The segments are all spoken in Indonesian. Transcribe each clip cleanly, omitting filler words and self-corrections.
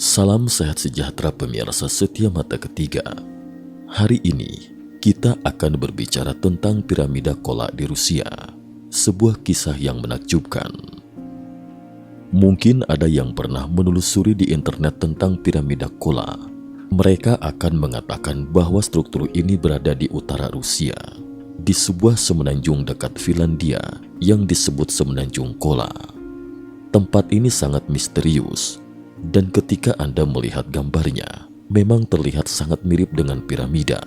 Salam sehat sejahtera pemirsa setia mata ketiga. Hari ini kita akan berbicara tentang piramida Kola di Rusia, sebuah kisah yang menakjubkan. Mungkin ada yang pernah menelusuri di internet tentang piramida Kola. Mereka akan mengatakan bahwa struktur ini berada di utara Rusia, di sebuah semenanjung dekat Finlandia yang disebut Semenanjung Kola. Tempat ini sangat misterius, dan ketika Anda melihat gambarnya, memang terlihat sangat mirip dengan piramida.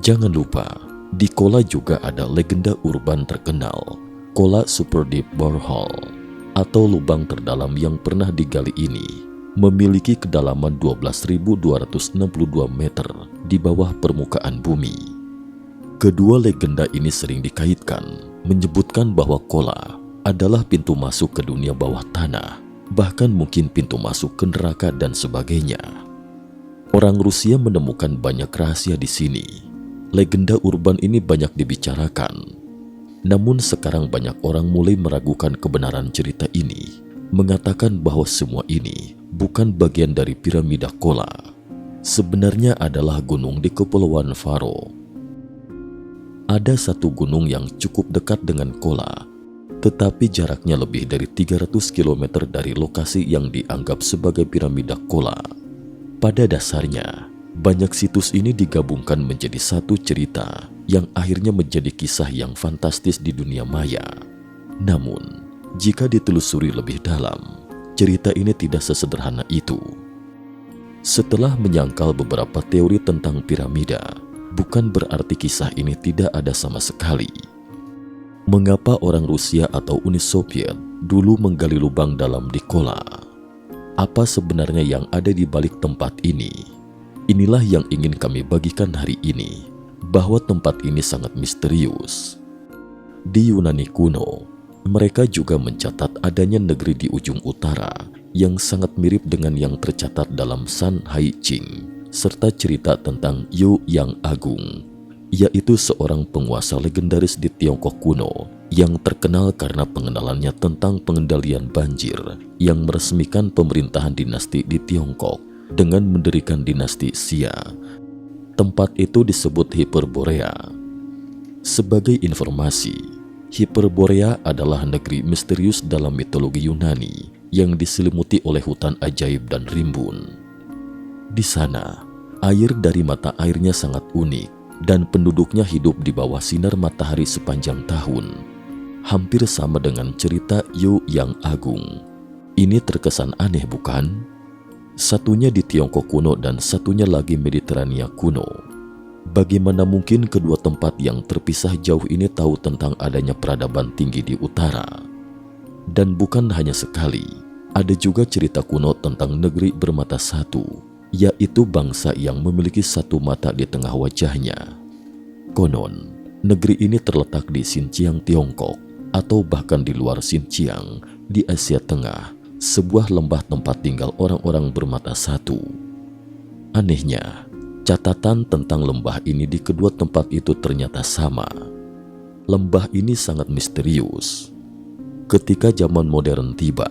Jangan lupa, di Kola juga ada legenda urban terkenal, Kola Super Deep Borehole, atau lubang terdalam yang pernah digali ini, memiliki kedalaman 12.262 meter di bawah permukaan bumi. Kedua legenda ini sering dikaitkan, menyebutkan bahwa Kola adalah pintu masuk ke dunia bawah tanah, bahkan mungkin pintu masuk ke neraka dan sebagainya. Orang Rusia menemukan banyak rahasia di sini. Legenda urban ini banyak dibicarakan. Namun sekarang banyak orang mulai meragukan kebenaran cerita ini, mengatakan bahwa semua ini bukan bagian dari piramida Kola. Sebenarnya adalah gunung di Kepulauan Faro. Ada satu gunung yang cukup dekat dengan Kola, tetapi jaraknya lebih dari 300 km dari lokasi yang dianggap sebagai piramida Kola. Pada dasarnya, banyak situs ini digabungkan menjadi satu cerita yang akhirnya menjadi kisah yang fantastis di dunia maya. Namun, jika ditelusuri lebih dalam, cerita ini tidak sesederhana itu. Setelah menyangkal beberapa teori tentang piramida, bukan berarti kisah ini tidak ada sama sekali. Mengapa orang Rusia atau Uni Soviet dulu menggali lubang dalam di Kola? Apa sebenarnya yang ada di balik tempat ini? Inilah yang ingin kami bagikan hari ini, bahwa tempat ini sangat misterius. Di Yunani kuno, mereka juga mencatat adanya negeri di ujung utara yang sangat mirip dengan yang tercatat dalam San Hai Ching, serta cerita tentang Yu yang Agung, yaitu seorang penguasa legendaris di Tiongkok kuno yang terkenal karena pengenalannya tentang pengendalian banjir yang meresmikan pemerintahan dinasti di Tiongkok dengan mendirikan dinasti Xia. Tempat itu disebut Hyperborea. Sebagai informasi, Hyperborea adalah negeri misterius dalam mitologi Yunani yang diselimuti oleh hutan ajaib dan rimbun. Di sana, air dari mata airnya sangat unik, dan penduduknya hidup di bawah sinar matahari sepanjang tahun. Hampir sama dengan cerita Yu yang Agung. Ini terkesan aneh, bukan? Satunya di Tiongkok kuno dan satunya lagi Mediterania kuno. Bagaimana mungkin kedua tempat yang terpisah jauh ini tahu tentang adanya peradaban tinggi di utara? Dan bukan hanya sekali, ada juga cerita kuno tentang negeri bermata satu, yaitu bangsa yang memiliki satu mata di tengah wajahnya. Konon, negeri ini terletak di Xinjiang, Tiongkok, atau bahkan di luar Xinjiang, di Asia Tengah, sebuah lembah tempat tinggal orang-orang bermata satu. Anehnya, catatan tentang lembah ini di kedua tempat itu ternyata sama. Lembah ini sangat misterius. Ketika zaman modern tiba,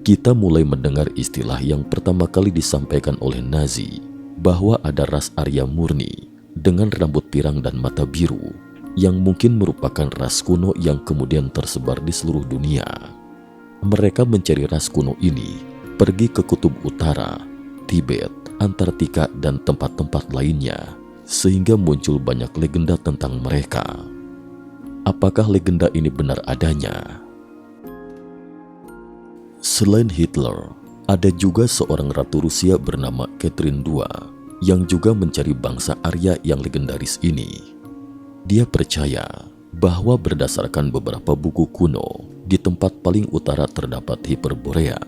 kita mulai mendengar istilah yang pertama kali disampaikan oleh Nazi, bahwa ada ras Arya murni dengan rambut pirang dan mata biru yang mungkin merupakan ras kuno yang kemudian tersebar di seluruh dunia. Mereka mencari ras kuno ini, pergi ke Kutub Utara, Tibet, Antartika, dan tempat-tempat lainnya, sehingga muncul banyak legenda tentang mereka. Apakah legenda ini benar adanya? Selain Hitler, ada juga seorang ratu Rusia bernama Catherine II yang juga mencari bangsa Arya yang legendaris ini. Dia percaya bahwa berdasarkan beberapa buku kuno, di tempat paling utara terdapat Hyperborea.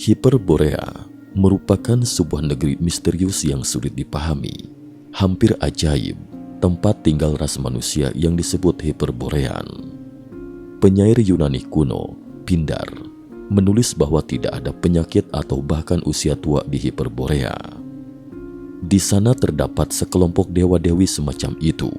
Hyperborea merupakan sebuah negeri misterius yang sulit dipahami, hampir ajaib, tempat tinggal ras manusia yang disebut Hyperborean. Penyair Yunani kuno, Pindar, menulis bahwa tidak ada penyakit atau bahkan usia tua di Hyperborea. Di sana terdapat sekelompok dewa-dewi semacam itu.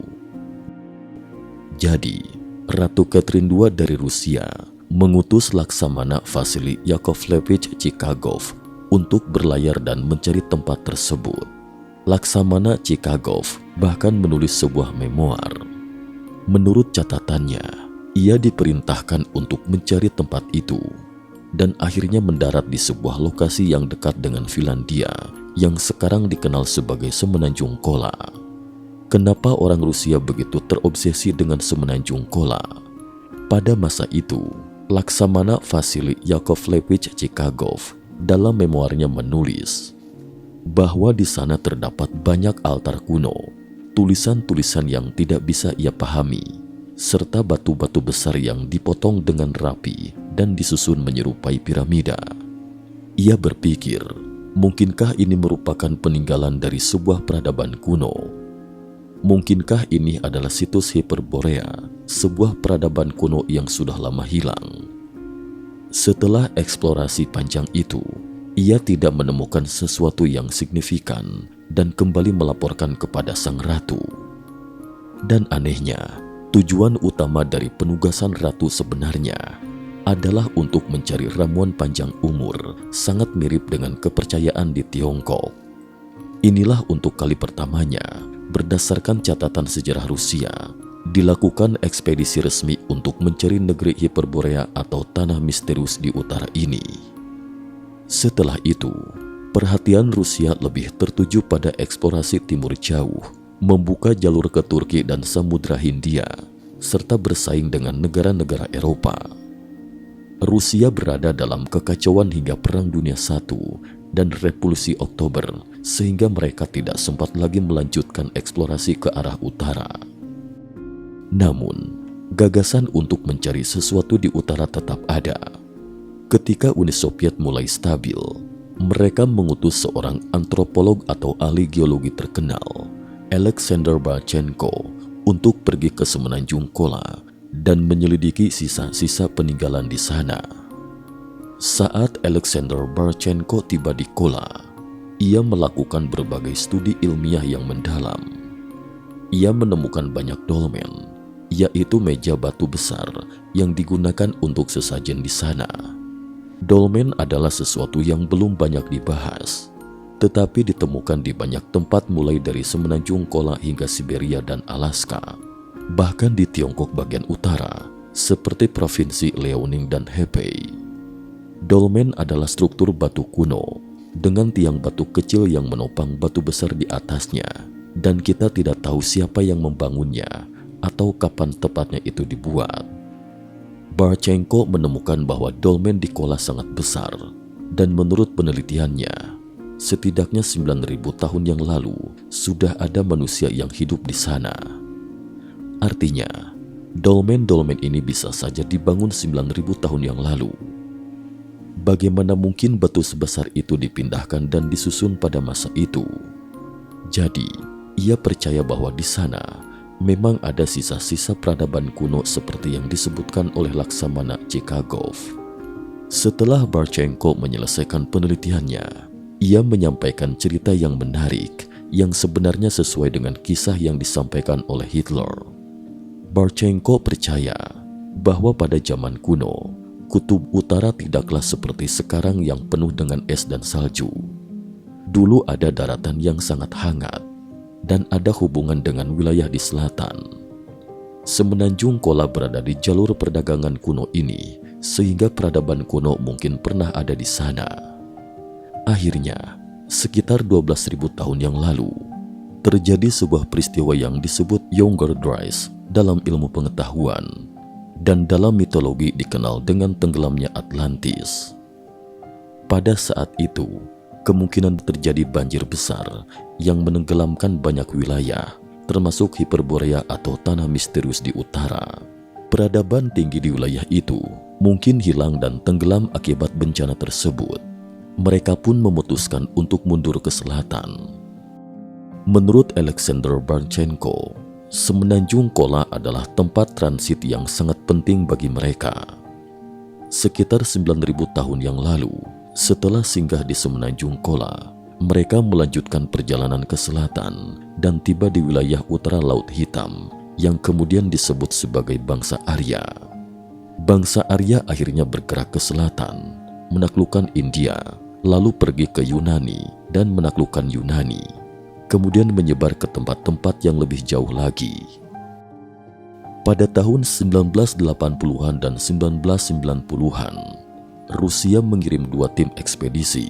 Jadi, Ratu Catherine II dari Rusia mengutus Laksamana Vasily Yakovlevich Chikagov untuk berlayar dan mencari tempat tersebut. Laksamana Chikagov bahkan menulis sebuah memoar. Menurut catatannya, ia diperintahkan untuk mencari tempat itu dan akhirnya mendarat di sebuah lokasi yang dekat dengan Finlandia yang sekarang dikenal sebagai Semenanjung Kola. Kenapa orang Rusia begitu terobsesi dengan Semenanjung Kola? Pada masa itu, Laksamana Vasily Yakovlevich Chikagov dalam memoarnya menulis bahwa di sana terdapat banyak altar kuno, tulisan-tulisan yang tidak bisa ia pahami, serta batu-batu besar yang dipotong dengan rapi dan disusun menyerupai piramida. Ia berpikir, mungkinkah ini merupakan peninggalan dari sebuah peradaban kuno? Mungkinkah ini adalah situs Hyperborea, sebuah peradaban kuno yang sudah lama hilang? Setelah eksplorasi panjang itu, ia tidak menemukan sesuatu yang signifikan dan kembali melaporkan kepada sang ratu. Dan anehnya, tujuan utama dari penugasan ratu sebenarnya adalah untuk mencari ramuan panjang umur, sangat mirip dengan kepercayaan di Tiongkok. Inilah untuk kali pertamanya, berdasarkan catatan sejarah Rusia, dilakukan ekspedisi resmi untuk mencari negeri Hyperborea atau tanah misterius di utara ini. Setelah itu, perhatian Rusia lebih tertuju pada eksplorasi timur jauh, membuka jalur ke Turki dan Samudra Hindia, serta bersaing dengan negara-negara Eropa. Rusia berada dalam kekacauan hingga Perang Dunia I dan Revolusi Oktober, sehingga mereka tidak sempat lagi melanjutkan eksplorasi ke arah utara. Namun, gagasan untuk mencari sesuatu di utara tetap ada. Ketika Uni Soviet mulai stabil, mereka mengutus seorang antropolog atau ahli geologi terkenal, Alexander Barchenko, untuk pergi ke Semenanjung Kola dan menyelidiki sisa-sisa peninggalan di sana. Saat Alexander Barchenko tiba di Kola, ia melakukan berbagai studi ilmiah yang mendalam. Ia menemukan banyak dolmen, yaitu meja batu besar yang digunakan untuk sesajen di sana. Dolmen adalah sesuatu yang belum banyak dibahas, tetapi ditemukan di banyak tempat mulai dari Semenanjung Kola hingga Siberia dan Alaska. Bahkan di Tiongkok bagian utara, seperti provinsi Liaoning dan Hebei. Dolmen adalah struktur batu kuno dengan tiang batu kecil yang menopang batu besar di atasnya, dan kita tidak tahu siapa yang membangunnya atau kapan tepatnya itu dibuat. Barchenko menemukan bahwa dolmen di Kola sangat besar, dan menurut penelitiannya, setidaknya 9.000 tahun yang lalu sudah ada manusia yang hidup di sana. Artinya, dolmen-dolmen ini bisa saja dibangun 9.000 tahun yang lalu. Bagaimana mungkin batu sebesar itu dipindahkan dan disusun pada masa itu? Jadi, ia percaya bahwa di sana memang ada sisa-sisa peradaban kuno seperti yang disebutkan oleh Laksamana Chikagov. Setelah Barchenko menyelesaikan penelitiannya, ia menyampaikan cerita yang menarik yang sebenarnya sesuai dengan kisah yang disampaikan oleh Hitler. Barchenko percaya bahwa pada zaman kuno, kutub utara tidaklah seperti sekarang yang penuh dengan es dan salju. Dulu ada daratan yang sangat hangat, dan ada hubungan dengan wilayah di selatan. Semenanjung Kola berada di jalur perdagangan kuno ini, sehingga peradaban kuno mungkin pernah ada di sana. Akhirnya, sekitar 12.000 tahun yang lalu, terjadi sebuah peristiwa yang disebut Yonggerdreis dalam ilmu pengetahuan, dan dalam mitologi dikenal dengan tenggelamnya Atlantis. Pada saat itu, kemungkinan terjadi banjir besar yang menenggelamkan banyak wilayah, termasuk Hyperborea atau tanah misterius di utara. Peradaban tinggi di wilayah itu mungkin hilang dan tenggelam akibat bencana tersebut. Mereka pun memutuskan untuk mundur ke selatan. Menurut Alexander Barchenko, Semenanjung Kola adalah tempat transit yang sangat penting bagi mereka. Sekitar 9.000 tahun yang lalu, setelah singgah di Semenanjung Kola, mereka melanjutkan perjalanan ke selatan dan tiba di wilayah utara Laut Hitam yang kemudian disebut sebagai bangsa Arya. Bangsa Arya akhirnya bergerak ke selatan, menaklukkan India, lalu pergi ke Yunani dan menaklukkan Yunani, kemudian menyebar ke tempat-tempat yang lebih jauh lagi. Pada tahun 1980-an dan 1990-an, Rusia mengirim 2 tim ekspedisi.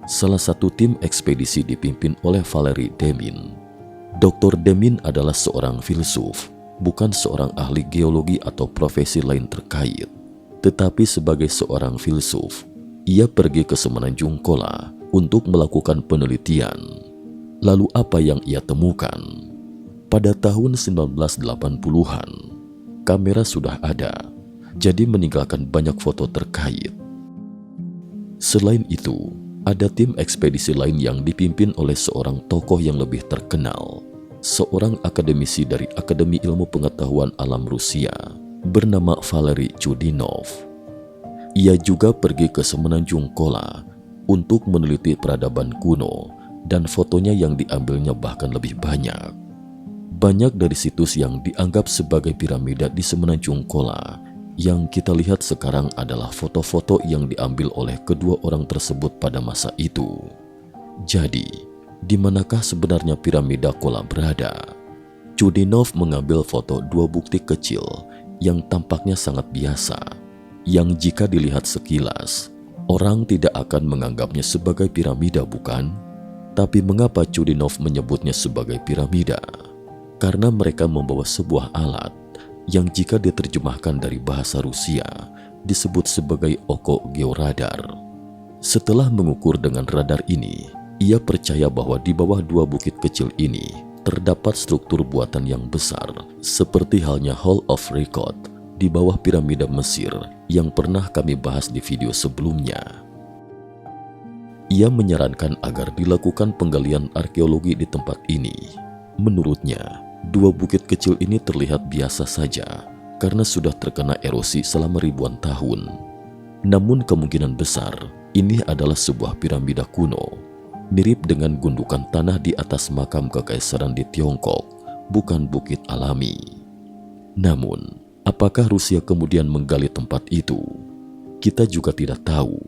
Salah satu tim ekspedisi dipimpin oleh Valery Demin. Dr. Demin adalah seorang filsuf, bukan seorang ahli geologi atau profesi lain terkait. Tetapi sebagai seorang filsuf, ia pergi ke Semenanjung Kola untuk melakukan penelitian. Lalu apa yang ia temukan? Pada tahun 1980-an, kamera sudah ada, jadi meninggalkan banyak foto terkait. Selain itu, ada tim ekspedisi lain yang dipimpin oleh seorang tokoh yang lebih terkenal, seorang akademisi dari Akademi Ilmu Pengetahuan Alam Rusia, bernama Valery Chudinov. Ia juga pergi ke Semenanjung Kola untuk meneliti peradaban kuno, dan fotonya yang diambilnya bahkan lebih banyak. Banyak dari situs yang dianggap sebagai piramida di Semenanjung Kola yang kita lihat sekarang adalah foto-foto yang diambil oleh kedua orang tersebut pada masa itu. Jadi, di manakah sebenarnya piramida Kola berada? Chudinov mengambil foto 2 bukti kecil yang tampaknya sangat biasa, yang jika dilihat sekilas, orang tidak akan menganggapnya sebagai piramida, bukan? Tapi mengapa Chudinov menyebutnya sebagai piramida? Karena mereka membawa sebuah alat yang jika diterjemahkan dari bahasa Rusia disebut sebagai oko georadar. Setelah mengukur dengan radar ini, ia percaya bahwa di bawah 2 bukit kecil ini terdapat struktur buatan yang besar, seperti halnya Hall of Record di bawah piramida Mesir yang pernah kami bahas di video sebelumnya. Ia menyarankan agar dilakukan penggalian arkeologi di tempat ini. Menurutnya, 2 bukit kecil ini terlihat biasa saja karena sudah terkena erosi selama ribuan tahun. Namun kemungkinan besar ini adalah sebuah piramida kuno, mirip dengan gundukan tanah di atas makam kekaisaran di Tiongkok, bukan bukit alami. Namun, apakah Rusia kemudian menggali tempat itu? Kita juga tidak tahu.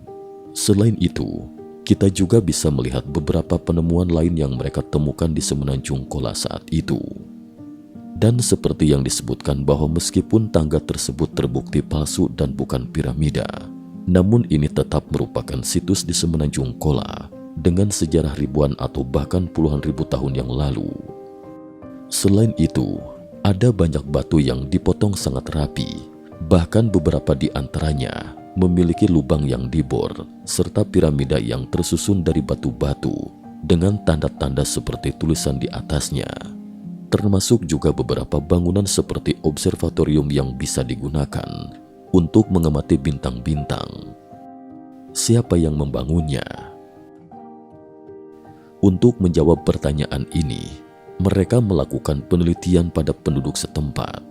Selain itu, kita juga bisa melihat beberapa penemuan lain yang mereka temukan di Semenanjung Kola saat itu. Dan seperti yang disebutkan bahwa meskipun tangga tersebut terbukti palsu dan bukan piramida, namun ini tetap merupakan situs di Semenanjung Kola dengan sejarah ribuan atau bahkan puluhan ribu tahun yang lalu. Selain itu, ada banyak batu yang dipotong sangat rapi, bahkan beberapa di antaranya memiliki lubang yang dibor, serta piramida yang tersusun dari batu-batu dengan tanda-tanda seperti tulisan di atasnya. Termasuk juga beberapa bangunan seperti observatorium yang bisa digunakan untuk mengamati bintang-bintang. Siapa yang membangunnya? Untuk menjawab pertanyaan ini, mereka melakukan penelitian pada penduduk setempat.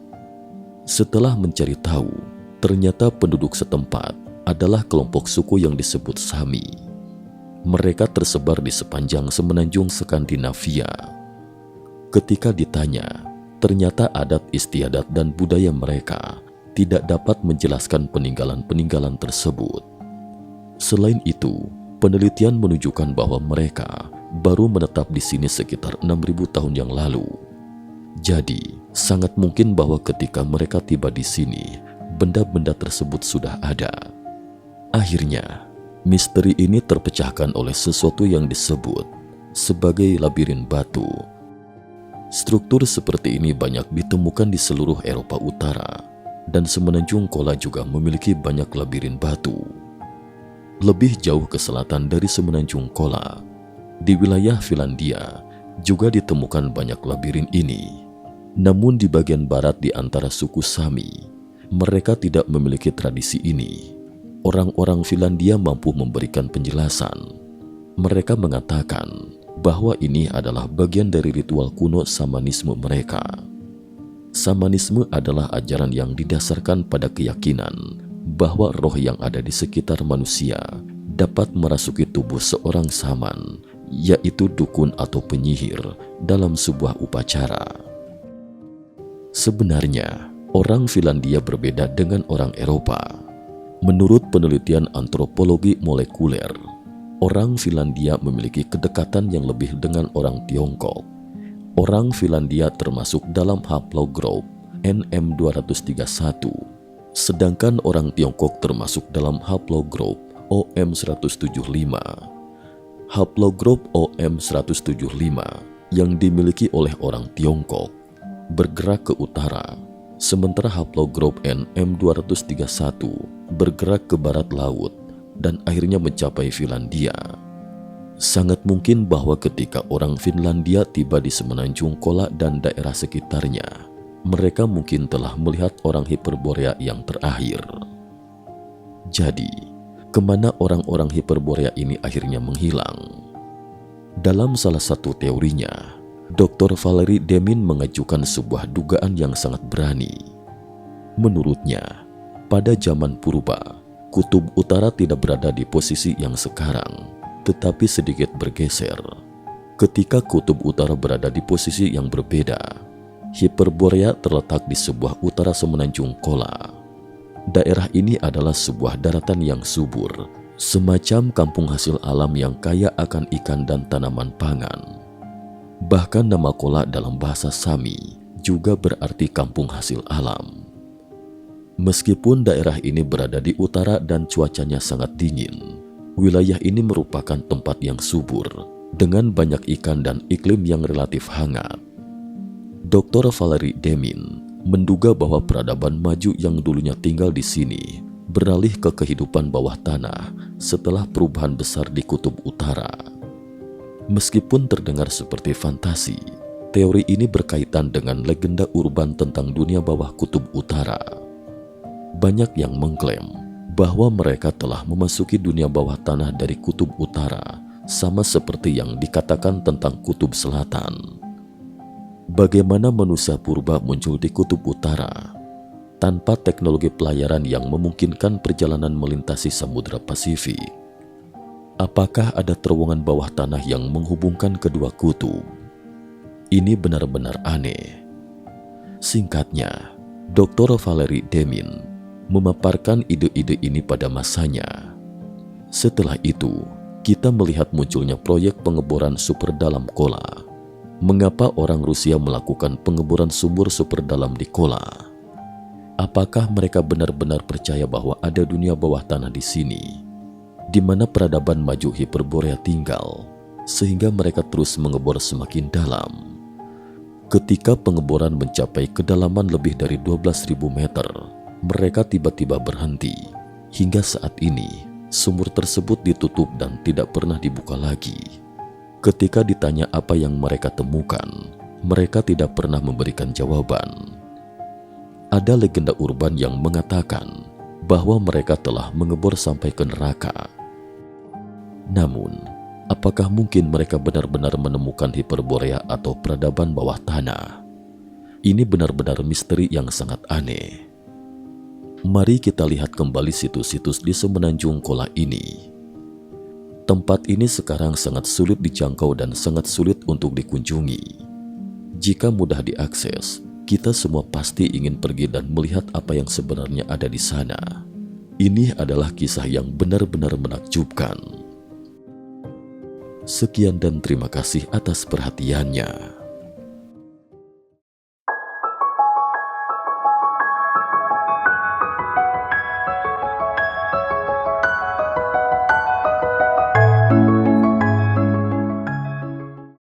Setelah mencari tahu, ternyata penduduk setempat adalah kelompok suku yang disebut Sami. Mereka tersebar di sepanjang semenanjung Skandinavia. Ketika ditanya, ternyata adat istiadat dan budaya mereka tidak dapat menjelaskan peninggalan-peninggalan tersebut. Selain itu, penelitian menunjukkan bahwa mereka baru menetap di sini sekitar 6.000 tahun yang lalu. Jadi, sangat mungkin bahwa ketika mereka tiba di sini, benda-benda tersebut sudah ada. Akhirnya, misteri ini terpecahkan oleh sesuatu yang disebut sebagai labirin batu. Struktur seperti ini banyak ditemukan di seluruh Eropa Utara, dan Semenanjung Kola juga memiliki banyak labirin batu. Lebih jauh ke selatan dari Semenanjung Kola, di wilayah Finlandia juga ditemukan banyak labirin ini. Namun di bagian barat di antara suku Sami, mereka tidak memiliki tradisi ini. Orang-orang Finlandia mampu memberikan penjelasan. Mereka mengatakan bahwa ini adalah bagian dari ritual kuno Samanisme mereka. Samanisme adalah ajaran yang didasarkan pada keyakinan bahwa roh yang ada di sekitar manusia dapat merasuki tubuh seorang saman, yaitu dukun atau penyihir, dalam sebuah upacara. Sebenarnya, orang Finlandia berbeda dengan orang Eropa. Menurut penelitian antropologi molekuler, orang Finlandia memiliki kedekatan yang lebih dengan orang Tiongkok. Orang Finlandia termasuk dalam haplogroup NM231, sedangkan orang Tiongkok termasuk dalam haplogroup OM175. Haplogroup OM175 yang dimiliki oleh orang Tiongkok bergerak ke utara, sementara haplogroup NM231 bergerak ke barat laut dan akhirnya mencapai Finlandia. Sangat mungkin bahwa ketika orang Finlandia tiba di Semenanjung Kola dan daerah sekitarnya, mereka mungkin telah melihat orang Hyperborea yang terakhir. Jadi, kemana orang-orang Hyperborea ini akhirnya menghilang? Dalam salah satu teorinya, Dr. Valery Demin mengajukan sebuah dugaan yang sangat berani. Menurutnya, pada zaman purba, kutub utara tidak berada di posisi yang sekarang, tetapi sedikit bergeser. Ketika kutub utara berada di posisi yang berbeda, Hyperborea terletak di sebuah utara Semenanjung Kola. Daerah ini adalah sebuah daratan yang subur, semacam kampung hasil alam yang kaya akan ikan dan tanaman pangan. Bahkan nama Kola dalam bahasa Sami juga berarti kampung hasil alam. Meskipun daerah ini berada di utara dan cuacanya sangat dingin, wilayah ini merupakan tempat yang subur dengan banyak ikan dan iklim yang relatif hangat. Dr. Valery Demin menduga bahwa peradaban maju yang dulunya tinggal di sini beralih ke kehidupan bawah tanah setelah perubahan besar di kutub utara. Meskipun terdengar seperti fantasi, teori ini berkaitan dengan legenda urban tentang dunia bawah kutub utara. Banyak yang mengklaim bahwa mereka telah memasuki dunia bawah tanah dari kutub utara, sama seperti yang dikatakan tentang kutub selatan. Bagaimana manusia purba muncul di kutub utara tanpa teknologi pelayaran yang memungkinkan perjalanan melintasi Samudra Pasifik? Apakah ada terowongan bawah tanah yang menghubungkan kedua kutub? Ini benar-benar aneh. Singkatnya, Dr. Valery Demin memaparkan ide-ide ini pada masanya. Setelah itu, kita melihat munculnya proyek pengeboran super dalam Kola. Mengapa orang Rusia melakukan pengeboran sumur super dalam di Kola? Apakah mereka benar-benar percaya bahwa ada dunia bawah tanah di sini, di mana peradaban maju Hyperborea tinggal, sehingga mereka terus mengebor semakin dalam? Ketika pengeboran mencapai kedalaman lebih dari 12.000 meter, mereka tiba-tiba berhenti. Hingga saat ini, sumur tersebut ditutup dan tidak pernah dibuka lagi. Ketika ditanya apa yang mereka temukan, mereka tidak pernah memberikan jawaban. Ada legenda urban yang mengatakan bahwa mereka telah mengebor sampai ke neraka. Namun, apakah mungkin mereka benar-benar menemukan Hyperborea atau peradaban bawah tanah? Ini benar-benar misteri yang sangat aneh. Mari kita lihat kembali situs-situs di Semenanjung Kola ini. Tempat ini sekarang sangat sulit dijangkau dan sangat sulit untuk dikunjungi. Jika mudah diakses, kita semua pasti ingin pergi dan melihat apa yang sebenarnya ada di sana. Ini adalah kisah yang benar-benar menakjubkan. Sekian dan terima kasih atas perhatiannya.